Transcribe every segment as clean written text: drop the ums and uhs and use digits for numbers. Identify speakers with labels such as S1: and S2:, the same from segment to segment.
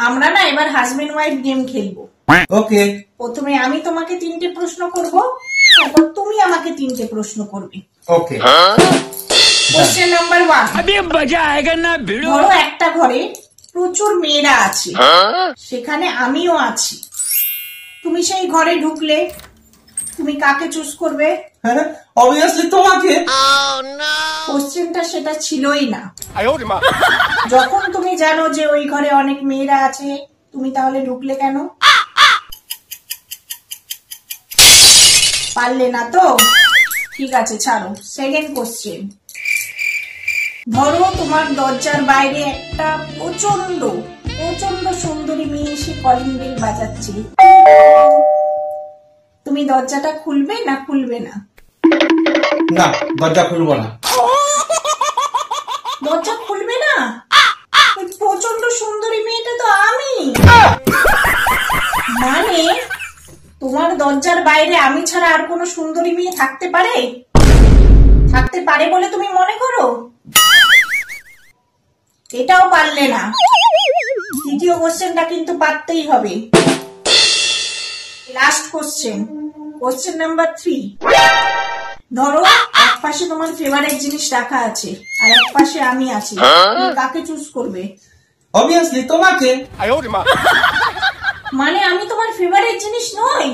S1: আমরা না এবার হাজবেন্ড ওয়াইফ গেম খেলবো।
S2: ওকে।
S1: প্রথমে আমি তোমাকে 3টে প্রশ্ন করব, তারপর তুমি আমাকে 3টে প্রশ্ন করবে।
S2: ওকে।
S1: Question number 1।
S3: अभी मजा आएगा ना भिड़ो।
S1: ধরো একটা ঘরে প্রচুর মেয়েরা আছে, সেখানে আমিও আছি। তুমি সেই ঘরে ঢুকলে তুমি কাকে চুজ করবে?
S2: অবভিয়াসলি তোমাকে।
S1: কোশ্চেনটা সেটা ছিলই না। যখন তুমি জানো যে ওই ঘরে অনেক মেয়েরা আছে, তুমি তাহলে ঢুকলে কেন? পারলে না তো? ঠিক আছে, ছাড়ো। Second question. ধরো তোমার দরজার বাইরে একটা প্রচন্ড প্রচন্ড সুন্দরী মেয়ে এসে কলিং বেল বাজাচ্ছে, তুমি দরজাটা খুলবে না খুলবে না?
S2: না, দরজা খুলবো না।
S1: দরজা খুলবে না? ওই প্রচন্ড সুন্দরী মেয়েটা তো আমি। মানে তোমার দরজার বাইরে আমি ছাড়া আর কোনো সুন্দরী মেয়ে থাকতে পারে? থাকতে পারে বলে তুমি মনে করো? এটাও পারলে না। দ্বিতীয় কোশ্চেনটা কিন্তু পারতেই হবে। Last question, question number 3। ধরো এক পাশে তোমার ফেভারিট জিনিস রাখা আছে আর এক পাশে আমি আছি, তুমি কাকে চুজ করবে?
S2: অবভিয়াসলি তোমাকে।
S1: মানে আমি তোমার ফেভারিট জিনিস নই?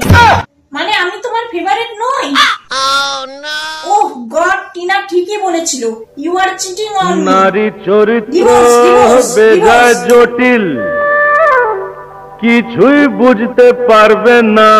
S1: মানে আমি তোমার ফেভারিট নই? ওহ গড, টিনা ঠিকই বলেছিল। You are cheating on me.
S4: নারী চরিত্র বেজায় জটিল, কিছুই বুঝতে পারবে না।